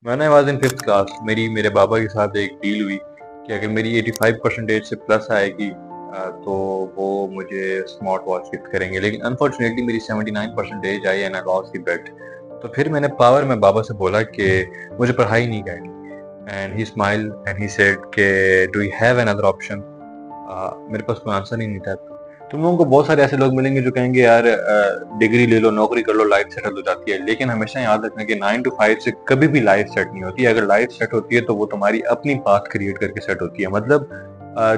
मैंने was in fifth class मेरे बाबा के साथ एक डील हुई कि अगर मेरी 85 परसेंटेज से प्लस आएगी तो वो मुझे स्मार्ट वॉच गिफ्ट करेंगे। लेकिन अनफॉर्चुनेटली मेरी 79 परसेंटेज आई and I lost the bet. तो फिर मैंने पावर में बाबा से बोला कि मुझे पढ़ाई नहीं करनी and he smile and he said कि do you have another option. मेरे पास कोई आंसर ही नहीं था। तुम लोगों को बहुत सारे ऐसे लोग मिलेंगे जो कहेंगे यार डिग्री ले लो, नौकरी कर लो, लाइफ सेटल हो जाती है। लेकिन हमेशा याद रखना कि 9 to 5 से कभी भी लाइफ सेट नहीं होती। अगर लाइफ सेट होती है तो वो तुम्हारी अपनी पाथ क्रिएट करके सेट होती है। मतलब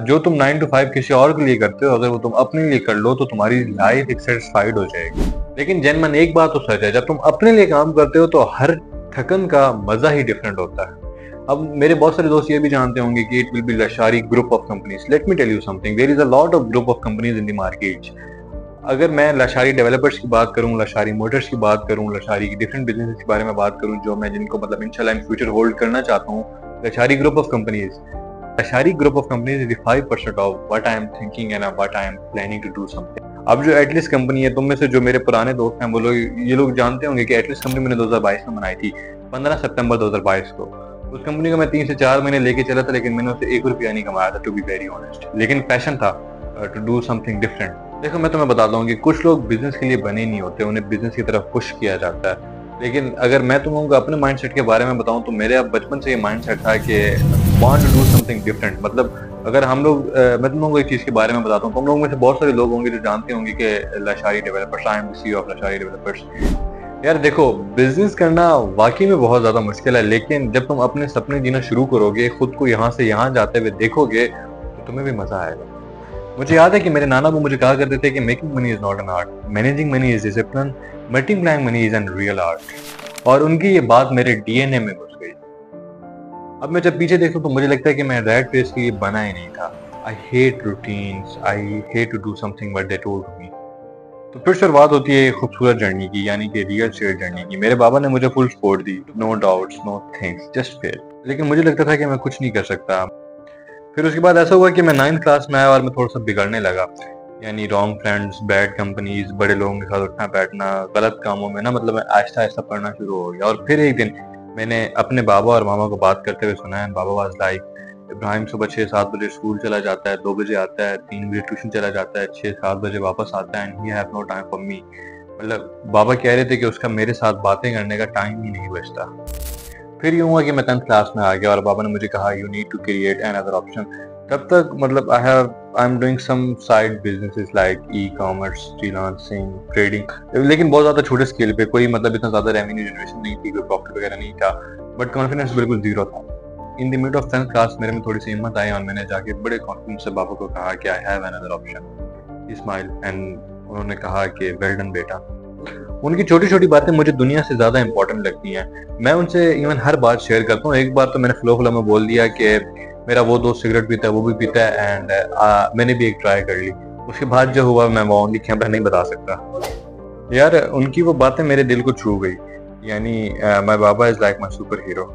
जो तुम 9 to 5 किसी और के लिए करते हो, अगर वो तुम अपने लिए कर लो तो तुम्हारी लाइफ एक सेटिस्फाइड हो जाएगी। लेकिन जनमन एक बात तो सच है, जब तुम अपने लिए काम करते हो तो हर थकन का मजा ही डिफरेंट होता है। अब मेरे बहुत सारे दोस्त ये भी जानते होंगे कि it will be Lashari group of companies. Let me tell you something, there is a lot of group of companies in the market. अगर मैं लशारी डेवलपर्स की बात करूं, लशारी मोटर्स की बात करूं, लशारी की डिफरेंट बिजनेस के बारे में बात करूं जो मैं जिनको मतलब इंशाल्लाह इन फ्यूचर होल्ड करना चाहता हूं, Lashari group of companies, Lashari group of companies is 5% of what I am thinking and what I am planning to do something. अब जो एटलिस्ट कंपनी है, तुम में से जो मेरे पुराने दोस्त हैं वो लोग ये लोग जानते होंगे कि एटलिस्ट कंपनी मैंने 2022 में बनाई थी, 15 सितंबर 2022 को। उस कंपनी को मैं 3 से 4 महीने लेके चला था, लेकिन मैंने उससे 1 रुपया नहीं कमाया था, टू बी वेरी ऑनेस्ट। लेकिन पैशन था टू डू समथिंग डिफरेंट। देखो मैं तुम्हें बताता हूँ कि कुछ लोग बिजनेस के लिए बने नहीं होते, उन्हें बिजनेस की तरफ पुश किया जाता है। लेकिन अगर मैं तुम लोगों को अपने माइंडसेट के बारे में बताऊं तो मेरे अब बचपन से ये माइंडसेट था कि want to do something different. मतलब अगर हम लोग मैं तुम लोगों को एक चीज के बारे में बताता हूँ, तुम लोगों में से बहुत सारे लोग होंगे जो जानते होंगे कि Lashari developers, I am CEO of Lashari developers. यार देखो, बिजनेस करना वाकई में बहुत ज्यादा मुश्किल है, लेकिन जब तुम अपने सपने जीना शुरू करोगे, खुद को यहाँ से यहाँ जाते हुए देखोगे तो तुम्हें भी मजा आएगा। मुझे याद है कि मेरे नाना वो मुझे कहा करते थे कि making money is not an art, managing money is discipline, multiplying money is an real art. और उनकी ये बात मेरे डीएनए में घुस गई। अब मैं जब पीछे देखता हूँ तो मुझे लगता है कि मैं रैट रेस के लिए बना ही नहीं था। I hate routines, I hate to do something what they told me. तो फिर शुरुआत होती है खूबसूरत जर्नी की, यानी कि रियल स्टेट जर्नी की। मेरे बाबा ने मुझे फुल सपोर्ट दी, no doubts, no things, just fail. लेकिन मुझे लगता था कि मैं कुछ नहीं कर सकता। फिर उसके बाद ऐसा हुआ कि मैं 9th क्लास में आया और मैं थोड़ा सा बिगड़ने लगा। यानी रॉन्ग फ्रेंड्स, बैड कंपनीज, बड़े लोगों के साथ उठना बैठना, गलत कामों में ना, मतलब मैं आहिस्ता आहिस्ता पढ़ना शुरू हो गया। और फिर एक दिन मैंने अपने बाबा और मामा को बात करते हुए सुना है। बाबा वाज लाइक, इब्राहिम सुबह 6-7 बजे स्कूल चला जाता है, 2 बजे आता है, 3 बजे ट्यूशन चला जाता है, 6-7 बजे वापस आता है, and he have no time for me. मतलब बाबा कह रहे थे कि उसका मेरे साथ बातें करने का टाइम ही नहीं बचता। फिर यूं हुआ कि मैं 10th क्लास में आ गया और बाबा ने मुझे कहा you need to create another option. तब तक मतलब I am doing some side businesses like e-commerce, freelancing, trading, लेकिन बहुत ज्यादा छोटे स्केल पे। कोई मतलब इतना ज्यादा रेवेन्यू जनरेशन नहीं थी, कोई प्रॉफिट वगैरह नहीं था, बट कॉन्फिडेंस बिल्कुल जीरो था। In the mid of 10th class मेरे में थोड़ी सी हिम्मत आई और मैंने जाके बड़े कॉन्फिडेंस से बाबा को कहा कि I have another option. Smile and उन्होंने कहा कि वेल डन बेटा। उनकी छोटी छोटी बातें मुझे दुनिया से ज्यादा इंपॉर्टेंट लगती हैं। मैं उनसे इवन हर बात शेयर करता हूँ। एक बार तो मैंने फ्लो में बोल दिया कि मेरा वो दोस्त सिगरेट पीता है, वो भी पीता है, एंड मैंने भी एक ट्राई कर ली। उसके बाद जो हुआ मैं वो ओनली कैमरा नहीं बता सकता। यार उनकी वो बातें मेरे दिल को छू गई। यानी my Baba is like my super hero.